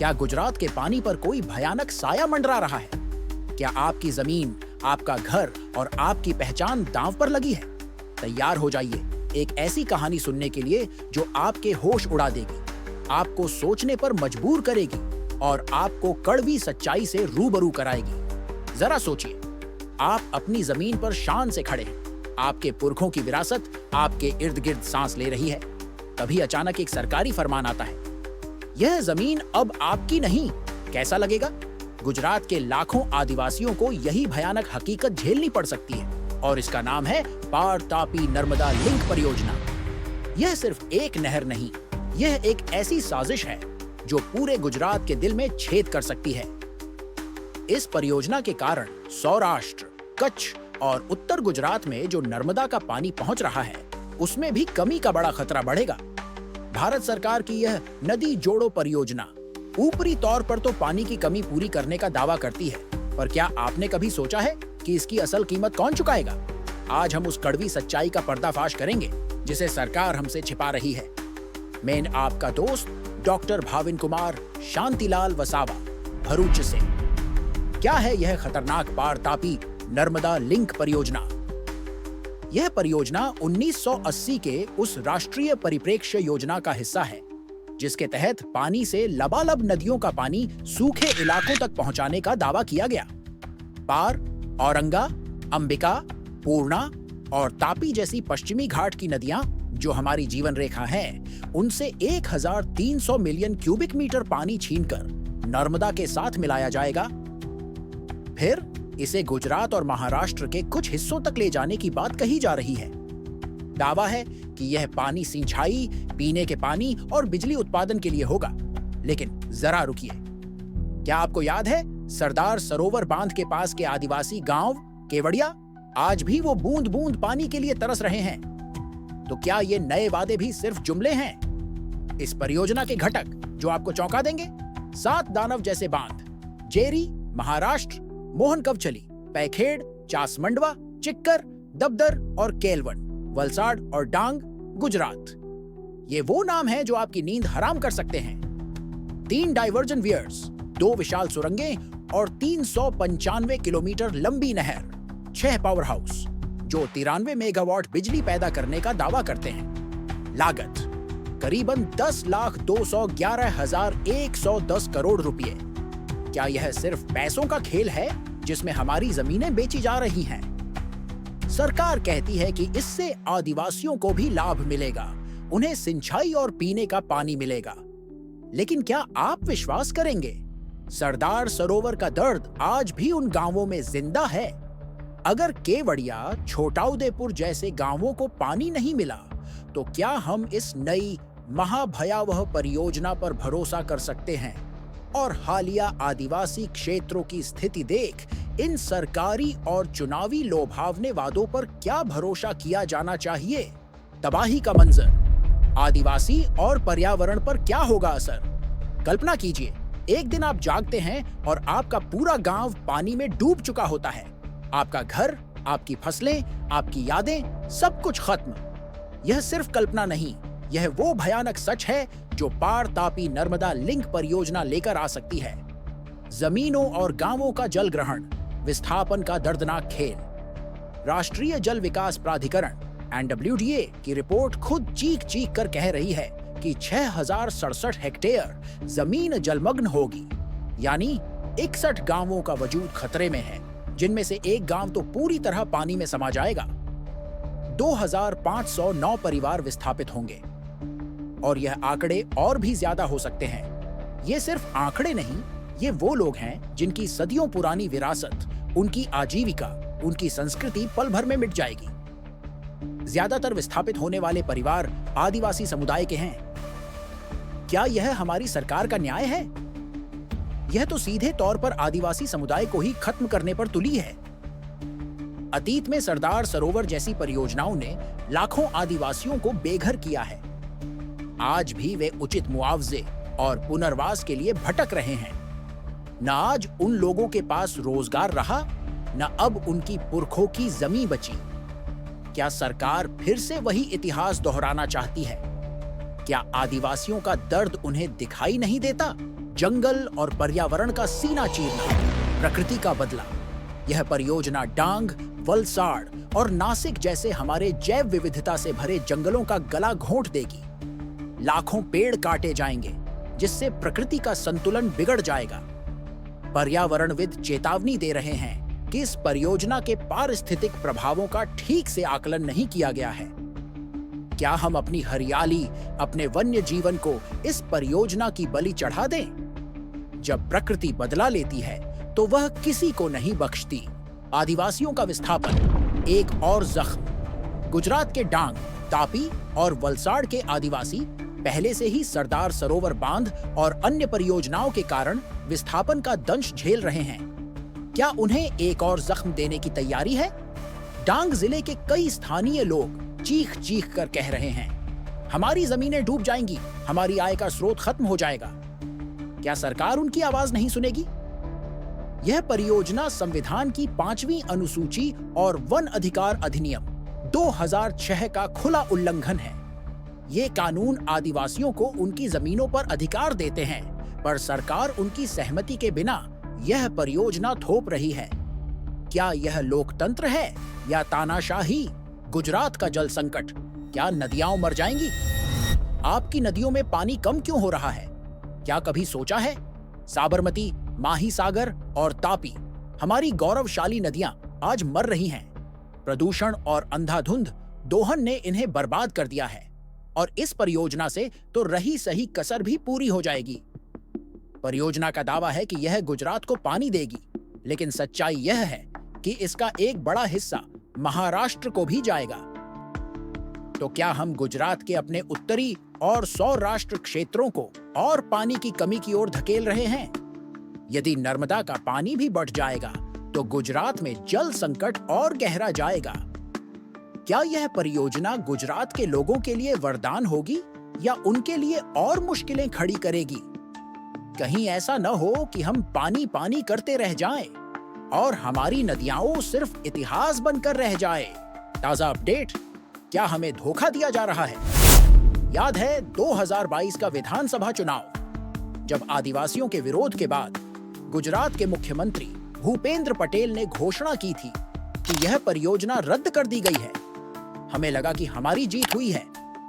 क्या गुजरात के पानी पर कोई भयानक साया मंडरा रहा है? क्या आपकी जमीन, आपका घर और आपकी पहचान दांव पर लगी है? तैयार हो जाइए एक ऐसी कहानी सुनने के लिए जो आपके होश उड़ा देगी, आपको सोचने पर मजबूर करेगी और आपको कड़वी सच्चाई से रूबरू कराएगी। जरा सोचिए, आप अपनी जमीन पर शान से खड़े हैं, आपके पुरखों की विरासत आपके इर्द गिर्द सांस ले रही है। तभी अचानक एक सरकारी फरमान आता है, यह जमीन अब आपकी नहीं। कैसा लगेगा? गुजरात के लाखों आदिवासियों को यही भयानक हकीकत झेलनी पड़ सकती है और इसका नाम है पार तापी नर्मदा लिंक परियोजना। यह सिर्फ एक नहर नहीं, यह एक ऐसी साजिश है जो पूरे गुजरात के दिल में छेद कर सकती है। इस परियोजना के कारण सौराष्ट्र, कच्छ और उत्तर गुजरात में जो नर्मदा का पानी पहुंच रहा है, उसमें भी कमी का बड़ा खतरा बढ़ेगा। भारत सरकार की यह नदी जोड़ो परियोजना ऊपरी तौर पर तो पानी की कमी पूरी करने का दावा करती है, पर क्या आपने कभी सोचा है कि इसकी असल कीमत कौन चुकाएगा? आज हम उस कड़वी सच्चाई का पर्दाफाश करेंगे जिसे सरकार हमसे छिपा रही है। मैं आपका दोस्त डॉक्टर भाविन कुमार शांतिलाल वसावा, भरूच से। क्या है यह खतरनाक पार तापी नर्मदा लिंक परियोजना? यह परियोजना 1980 के उस राष्ट्रीय परिप्रेक्ष्य योजना का हिस्सा है जिसके तहत पानी से लबालब नदियों का पानी सूखे इलाकों तक पहुंचाने का दावा किया गया। पार, औरंगा, अंबिका, पूर्णा और तापी जैसी पश्चिमी घाट की नदियां जो हमारी जीवन रेखा हैं, उनसे 1300 मिलियन क्यूबिक मीटर पानी छीनकर नर्मदा के साथ मिलाया जाएगा। फिर इसे गुजरात और महाराष्ट्र के कुछ हिस्सों तक ले जाने की बात कही जा रही है। दावा है कि यह पानी सिंचाई, पीने के पानी और बिजली उत्पादन के लिए होगा। लेकिन जरा रुकिए, क्या आपको याद है सरदार सरोवर बांध के पास के आदिवासी गांव केवड़िया? आज भी वो बूंद बूंद पानी के लिए तरस रहे हैं। तो क्या ये नए वादे भी सिर्फ जुमले हैं? इस परियोजना के घटक जो आपको चौंका देंगे: 7 दानव जैसे बांध, जेरी महाराष्ट्र, मोहनकवचली, पैखेड़, चासमंडवा, चिक्कर, दबदर और केलवन, वलसाड और डांग गुजरात। ये वो नाम हैं जो आपकी नींद हराम कर सकते हैं। 3 डाइवर्जन वियर्स, 2 विशाल सुरंगें और 395 किलोमीटर लंबी नहर, 6 पावर हाउस जो 93 मेगावाट बिजली पैदा करने का दावा करते हैं। लागत करीबन 10,211,110 करोड़ रुपए। क्या यह सिर्फ पैसों का खेल है जिसमें हमारी जमीनें बेची जा रही हैं? सरकार कहती है कि इससे आदिवासियों को भी लाभ मिलेगा, उन्हें सिंचाई और पीने का पानी मिलेगा। लेकिन क्या आप विश्वास करेंगे? सरदार सरोवर का दर्द आज भी उन गांवों में जिंदा है। अगर केवड़िया, छोटाउदेपुर जैसे गांवों को पानी नहीं मिला, तो क्या हम इस नई महाभयावह परियोजना पर भरोसा कर सकते हैं? और हालिया आदिवासी क्षेत्रों की स्थिति देख इन सरकारी और चुनावी लोभावने वादों पर क्या भरोसा किया जाना चाहिए? तबाही का मंजर, आदिवासी और पर्यावरण पर क्या होगा असर? कल्पना कीजिए, एक दिन आप जागते हैं और आपका पूरा गांव पानी में डूब चुका होता है। आपका घर, आपकी फसलें, आपकी यादें, सब कुछ खत्म। यह सिर्फ कल्पना नहीं, यह वो भयानक सच है जो पार तापी नर्मदा लिंक परियोजना लेकर आ सकती है। जमीनों और गांवों का जल ग्रहण, विस्थापन का दर्दनाक खेल। राष्ट्रीय जल विकास प्राधिकरण (NWDA) की रिपोर्ट खुद चीख चीख कर कह रही है कि 6067 हेक्टेयर जमीन जलमग्न होगी, यानी 61 गांवों का वजूद खतरे में है, जिनमें से एक गांव तो पूरी तरह पानी में समा जाएगा। 2509 परिवार विस्थापित होंगे और यह आंकड़े और भी ज्यादा हो सकते हैं। ये सिर्फ आंकड़े नहीं, ये वो लोग हैं जिनकी सदियों पुरानी विरासत, उनकी आजीविका, उनकी संस्कृति पल भर में मिट जाएगी। ज्यादातर विस्थापित होने वाले परिवार आदिवासी समुदाय के हैं। क्या यह हमारी सरकार का न्याय है? यह तो सीधे तौर पर आदिवासी समुदाय को ही खत्म करने पर तुली है। अतीत में सरदार सरोवर जैसी परियोजनाओं ने लाखों आदिवासियों को बेघर किया है। आज भी वे उचित मुआवजे और पुनर्वास के लिए भटक रहे हैं। न आज उन लोगों के पास रोजगार रहा, न अब उनकी पुरखों की जमीन बची। क्या सरकार फिर से वही इतिहास दोहराना चाहती है? क्या आदिवासियों का दर्द उन्हें दिखाई नहीं देता, जंगल और पर्यावरण का सीना चीरना, प्रकृति का बदला। यह परियोजना डांग, वलसाड़ और नासिक जैसे हमारे जैव विविधता से भरे जंगलों का गला घोंट देगी। लाखों पेड़ काटे जाएंगे, जिससे प्रकृति का संतुलन बिगड़ जाएगा। पर्यावरणविद चेतावनी दे रहे हैं कि इस परियोजना के पारिस्थितिक प्रभावों का ठीक से आकलन नहीं किया गया है। क्या हम अपनी हरियाली, अपने वन्य जीवन को इस परियोजना की बलि चढ़ा दें? जब प्रकृति बदला लेती है तो वह किसी को नहीं बख्शती। आदिवासियों का विस्थापन एक और जख्म। गुजरात के डांग, तापी और वलसाड़ के आदिवासी पहले से ही सरदार सरोवर बांध और अन्य परियोजनाओं के कारण विस्थापन का दंश झेल रहे हैं। क्या उन्हें एक और जख्म देने की तैयारी है? डांग जिले के कई स्थानीय लोग चीख चीख कर कह रहे हैं, हमारी जमीनें डूब जाएंगी, हमारी आय का स्रोत खत्म हो जाएगा। क्या सरकार उनकी आवाज नहीं सुनेगी? यह परियोजना संविधान की 5वीं अनुसूची और वन अधिकार अधिनियम 2006 का खुला उल्लंघन है। ये कानून आदिवासियों को उनकी जमीनों पर अधिकार देते हैं, पर सरकार उनकी सहमति के बिना यह परियोजना थोप रही है। क्या यह लोकतंत्र है या तानाशाही? गुजरात का जल संकट, क्या नदियां मर जाएंगी? आपकी नदियों में पानी कम क्यों हो रहा है? क्या कभी सोचा है? साबरमती, माहीसागर और तापी, हमारी गौरवशाली नदियां आज मर रही हैं। प्रदूषण और अंधाधुंध दोहन ने इन्हें बर्बाद कर दिया है, और इस परियोजना से तो रही सही कसर भी पूरी हो जाएगी। परियोजना का दावा है कि यह गुजरात को पानी देगी, लेकिन सच्चाई यह है कि इसका एक बड़ा हिस्सा महाराष्ट्र को भी जाएगा। तो क्या हम गुजरात के अपने उत्तरी और सौराष्ट्र क्षेत्रों को और पानी की कमी की ओर धकेल रहे हैं? यदि नर्मदा का पानी भी बढ़ जाएगा तो गुजरात में जल संकट और गहरा जाएगा। क्या यह परियोजना गुजरात के लोगों के लिए वरदान होगी या उनके लिए और मुश्किलें खड़ी करेगी? कहीं ऐसा न हो कि हम पानी पानी करते रह जाएं और हमारी नदियां सिर्फ इतिहास बनकर रह जाए। ताजा अपडेट, क्या हमें धोखा दिया जा रहा है? याद है 2022 का विधानसभा चुनाव, जब आदिवासियों के विरोध के बाद गुजरात के मुख्यमंत्री भूपेंद्र पटेल ने घोषणा की थी कि यह परियोजना रद्द कर दी गई है। हमें लगा कि हमारी जीत हुई है,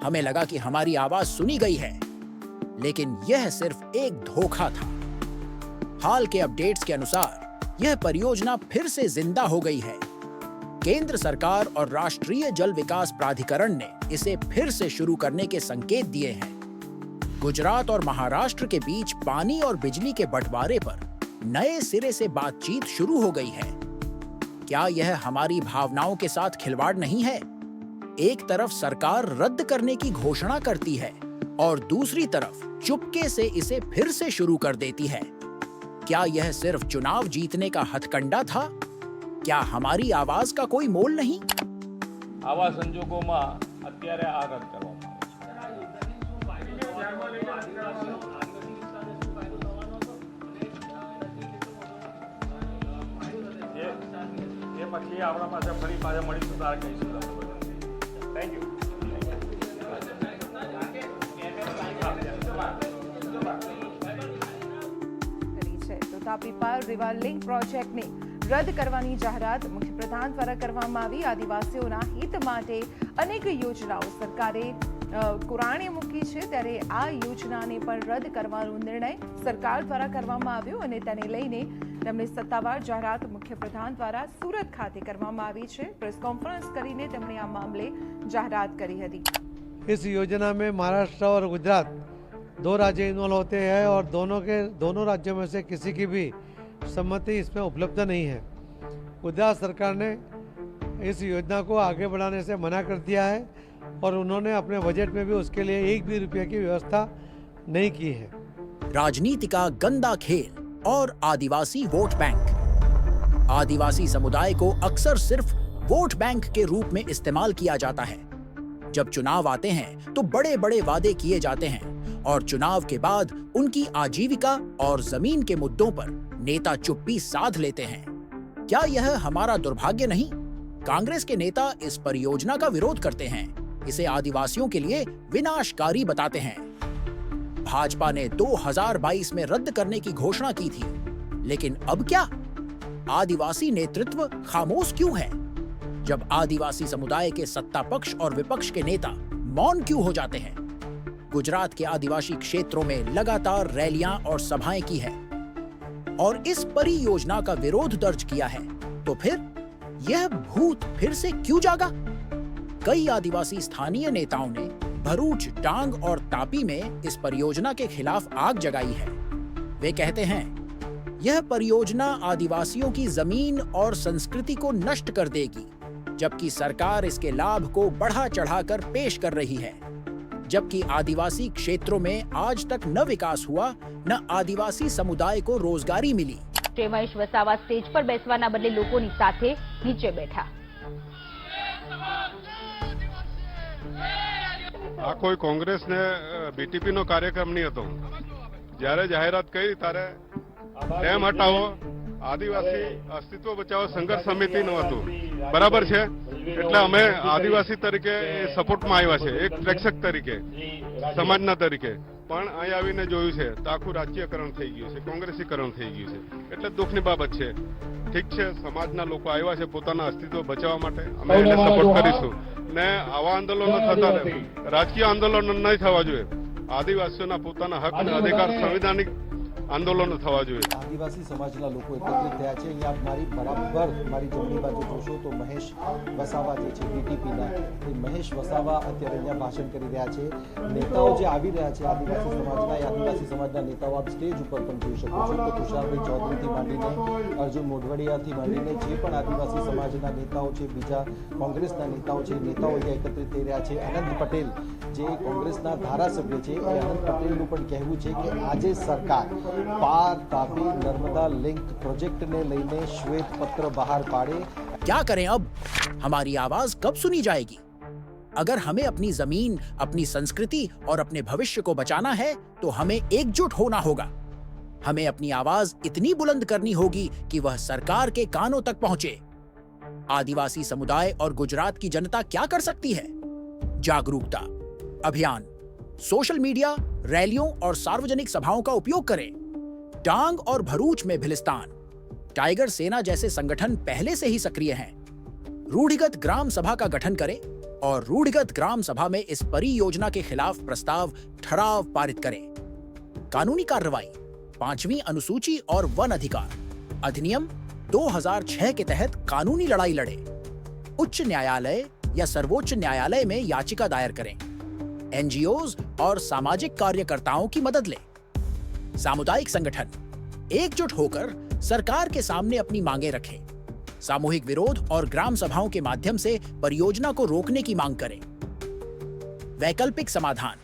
हमें लगा कि हमारी आवाज सुनी गई है, लेकिन यह सिर्फ एक धोखा था। हाल के अपडेट्स के अनुसार यह परियोजना फिर से जिंदा हो गई है। केंद्र सरकार और राष्ट्रीय जल विकास प्राधिकरण ने इसे फिर से शुरू करने के संकेत दिए हैं। गुजरात और महाराष्ट्र के बीच पानी और बिजली के बंटवारे पर नए सिरे से बातचीत शुरू हो गई है। क्या यह हमारी भावनाओं के साथ खिलवाड़ नहीं है? एक तरफ सरकार रद्द करने की घोषणा करती है और दूसरी तरफ चुपके से इसे फिर से शुरू कर देती है। क्या यह सिर्फ चुनाव जीतने का हथकंडा था? क्या हमारी आवाज का कोई मोल नहीं? આવા સંજોગોમાં અત્યારે આ રદ કરવામાં આવે છે. એ પછી આપણા પાસે ફરી પાછા મળીશું તારે કહીશું. Thank you. તાપી પાર રિવર લિંક પ્રોજેક્ટને રદ કરવાની જાહેરાત મુખ્યપ્રધાન દ્વારા કરવામાં આવી। આદિવાસીઓના હિત માટે અનેક યોજનાઓ સરકારે કુરાણે મૂકી છે, ત્યારે આ યોજનાને પણ રદ કરવાનો નિર્ણય સરકાર દ્વારા કરવામાં આવ્યો અને તેને લઈને તેમણે સત્તાવાર જાહેરાત મુખ્યપ્રધાન દ્વારા સુરત ખાતે કરવામાં આવી છે। પ્રેસ કોન્ફરન્સ કરીને તેમણે આ મામલે જાહેરાત કરી હતી। इस योजना में महाराष्ट्र और गुजरात 2 राज्य इन्वॉल्व होते हैं और दोनों राज्यों में से किसी की भी सम्मति इसमें उपलब्ध नहीं है। गुजरात सरकार ने इस योजना को आगे बढ़ाने से मना कर दिया है और उन्होंने अपने बजट में भी उसके लिए एक भी रुपये की व्यवस्था नहीं की है। राजनीति का गंदा खेल और आदिवासी वोट बैंक। आदिवासी समुदाय को अक्सर सिर्फ वोट बैंक के रूप में इस्तेमाल किया जाता है। जब चुनाव आते हैं तो बड़े बड़े वादे किए जाते हैं और चुनाव के बाद उनकी आजीविका और जमीन के मुद्दों पर नेता चुप्पी साध लेते हैं। क्या यह हमारा दुर्भाग्य नहीं? कांग्रेस के नेता इस परियोजना का विरोध करते हैं, इसे आदिवासियों के लिए विनाशकारी बताते हैं। भाजपा ने 2022 में रद्द करने की घोषणा की थी, लेकिन अब क्या? आदिवासी नेतृत्व खामोश क्यों है? जब आदिवासी समुदाय के सत्ता पक्ष और विपक्ष के नेता मौन क्यों हो जाते हैं? गुजरात के आदिवासी क्षेत्रों में लगातार रैलियां और सभाएं की है और इस परियोजना का विरोध दर्ज किया है, तो फिर यह भूत फिर से क्यों जागा? कई आदिवासी स्थानीय नेताओं ने भरूच, डांग और तापी में इस परियोजना के खिलाफ आग जगाई है। वे कहते हैं, यह परियोजना आदिवासियों की जमीन और संस्कृति को नष्ट कर देगी, जबकि सरकार इसके लाभ को बढ़ा चढ़ाकर पेश कर रही है। जबकि आदिवासी क्षेत्रों में आज तक न विकास हुआ, न आदिवासी समुदाय को रोजगारी मिली। મહેશ વસાવા સ્ટેજ પર બેસવાના બદલે લોકોની સાથે નીચે બેઠા। આ કોઈ કોંગ્રેસ ને બીટીપી નો કાર્યક્રમ નહીં હતો। જ્યારે જાહેરાત કરી ત્યારે ડેમ હટાવો, આદિવાસી અસ્તિત્વ બચાવો સંઘર્ષ સમિતિ નું હતું, બરાબર છે? એટલે અમે આદિવાસી તરીકે સપોર્ટમાં આવ્યા છે, એક પ્રેક્ષક તરીકે, સમાજના તરીકે। પણ અહીં આવીને જોયું છે તો આખું રાજ્યકરણ થઈ ગયું છે, કોંગ્રેસીકરણ થઈ ગયું છે, એટલે દુઃખની બાબત છે। ઠીક છે, સમાજના લોકો આવ્યા છે પોતાના અસ્તિત્વ બચાવવા માટે, અમે એને સપોર્ટ કરીશું ને આવા આંદોલનો થતા રહે, રાજકીય આંદોલનો નહીં થવા જોઈએ। આદિવાસીઓના પોતાના હક અને અધિકાર સંવિધાનિક આંદોલનો થવા જોઈએ। આદિવાસી સમાજના લોકો એકત્રિત થયા છે। અહીંયા મારી બરાબર મારી જમણી બાજુ જોશો તો મહેશ વસાવા જે છે બીટીપીના, એ મહેશ વસાવા અત્યારે અહીંયા ભાષણ કરી રહ્યા છે। નેતાઓ જે આવી રહ્યા છે આદિવાસી સમાજના, એ આદિવાસી સમાજના નેતાઓ આપ સ્ટેજ ઉપર પણ જોઈ શકો છો તો તુષારભાઈ ચૌધરીથી માંડીને અર્જુન મોઢવાડિયાથી માંડીને જે પણ આદિવાસી સમાજના નેતાઓ છે, બીજા કોંગ્રેસના નેતાઓ છે, નેતાઓ અહીંયા એકત્રિત થઈ રહ્યા છે। અનંત પટેલ જે કોંગ્રેસના ધારાસભ્ય છે, એ અનંત પટેલનું પણ કહેવું છે કે આજે સરકાર पार तापी नर्मदा लिंक प्रोजेक्ट ने लेने श्वेत पत्र बाहर पाड़े। क्या करें अब? हमारी आवाज कब सुनी जाएगी? अगर हमें अपनी जमीन, अपनी संस्कृति और अपने भविष्य को बचाना है तो हमें एकजुट होना होगा। हमें अपनी आवाज इतनी बुलंद करनी होगी कि वह सरकार के कानों तक पहुंचे। आदिवासी समुदाय और गुजरात की जनता क्या कर सकती है? जागरूकता अभियान, सोशल मीडिया, रैलियों और सार्वजनिक सभाओं का उपयोग करें। डांग और भरूच में भिलिस्तान, टाइगर सेना जैसे संगठन पहले से ही सक्रिय हैं। रूढ़िगत ग्राम सभा का गठन करें और रूढ़िगत ग्राम सभा में इस परियोजना के खिलाफ प्रस्ताव ठराव पारित करें। कानूनी कार्रवाई, 5वीं अनुसूची और वन अधिकार अधिनियम 2006 के तहत कानूनी लड़ाई लड़े। उच्च न्यायालय या सर्वोच्च न्यायालय में याचिका दायर करें। एनजीओज और सामाजिक कार्यकर्ताओं की मदद लें। सामुदायिक संगठन एकजुट होकर सरकार के सामने अपनी मांगें रखें। सामूहिक विरोध और ग्राम सभाओं के माध्यम से परियोजना को रोकने की मांग करें। वैकल्पिक समाधान,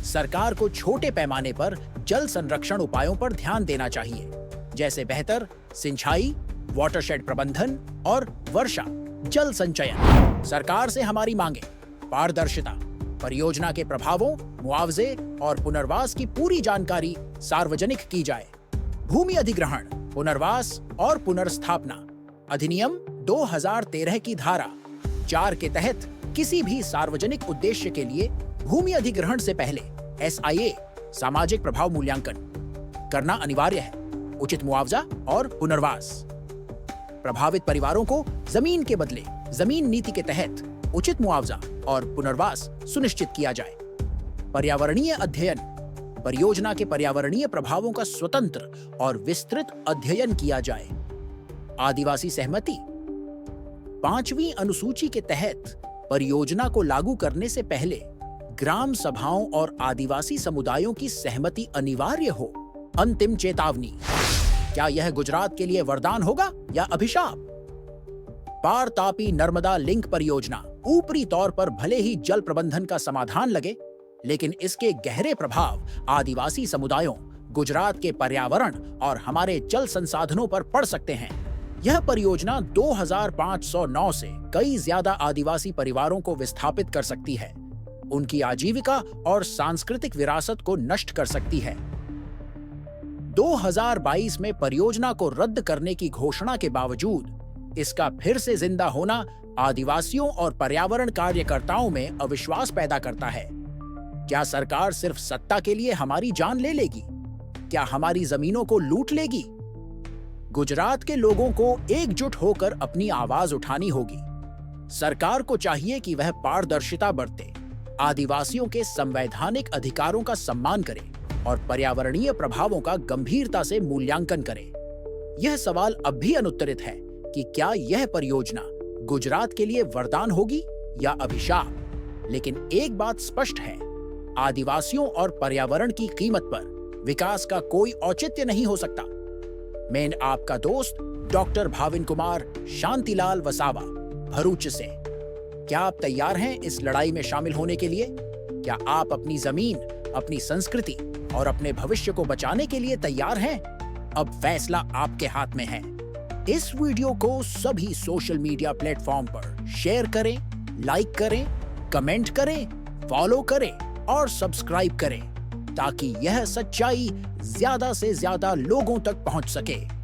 सरकार को छोटे पैमाने पर जल संरक्षण उपायों पर ध्यान देना चाहिए, जैसे बेहतर सिंचाई, वाटरशेड प्रबंधन और वर्षा जल संचयन। सरकार से हमारी मांगे पारदर्शिता, परियोजना के प्रभावों, मुआवजे और पुनर्वास की पूरी जानकारी सार्वजनिक की जाए। भूमि अधिग्रहण, पुनर्वास और पुनर्स्थापना अधिनियम 2013 की धारा 4 के तहत किसी भी सार्वजनिक उद्देश्य के लिए भूमि अधिग्रहण से पहले SIA सामाजिक प्रभाव मूल्यांकन करना अनिवार्य है। उचित मुआवजा और पुनर्वास, प्रभावित परिवारों को जमीन के बदले जमीन नीति के तहत उचित मुआवजा और पुनर्वास सुनिश्चित किया जाए। पर्यावरणीय अध्ययन, परियोजना के पर्यावरणीय प्रभावों का स्वतंत्र और विस्तृत अध्ययन किया जाए। आदिवासी सहमति, 5वीं अनुसूची के तहत परियोजना को लागू करने से पहले ग्राम सभाओं और आदिवासी समुदायों की सहमति अनिवार्य हो। अंतिम चेतावनी, क्या यह गुजरात के लिए वरदान होगा या अभिशाप? पार तापी नर्मदा लिंक परियोजना ऊपरी तौर पर भले ही जल प्रबंधन का समाधान लगे, लेकिन इसके गहरे प्रभाव आदिवासी समुदायों, गुजरात के पर्यावरण और हमारे जल संसाधनों पर पड़ सकते हैं। यह परियोजना 2509 से कई ज्यादा आदिवासी परिवारों को विस्थापित कर सकती है, उनकी आजीविका और सांस्कृतिक विरासत को नष्ट कर सकती है। 2022 में परियोजना को रद्द करने की घोषणा के बावजूद इसका फिर से जिंदा होना आदिवासियों और पर्यावरण कार्यकर्ताओं में अविश्वास पैदा करता है। क्या सरकार सिर्फ सत्ता के लिए हमारी जान ले लेगी? क्या हमारी जमीनों को लूट लेगी? गुजरात के लोगों को एकजुट होकर अपनी आवाज उठानी होगी। सरकार को चाहिए कि वह पारदर्शिता बरते, आदिवासियों के संवैधानिक अधिकारों का सम्मान करे और पर्यावरणीय प्रभावों का गंभीरता से मूल्यांकन करे। यह सवाल अब भी अनुत्तरित है कि क्या यह परियोजना गुजरात के लिए वरदान होगी या अभिशाप। लेकिन एक बात स्पष्ट है, आदिवासियों और पर्यावरण की कीमत पर विकास का कोई औचित्य नहीं हो सकता। मैं आपका दोस्त डॉक्टर भाविन कुमार शांतिलाल वसावा, भरूच से। क्या आप तैयार हैं इस लड़ाई में शामिल होने के लिए? क्या आप अपनी जमीन, अपनी संस्कृति और अपने भविष्य को बचाने के लिए तैयार हैं? अब फैसला आपके हाथ में है। इस वीडियो को सभी सोशल मीडिया प्लेटफॉर्म पर शेयर करें, लाइक करें, कमेंट करें, फॉलो करें और सब्सक्राइब करें ताकि यह सच्चाई ज्यादा से ज्यादा लोगों तक पहुंच सके।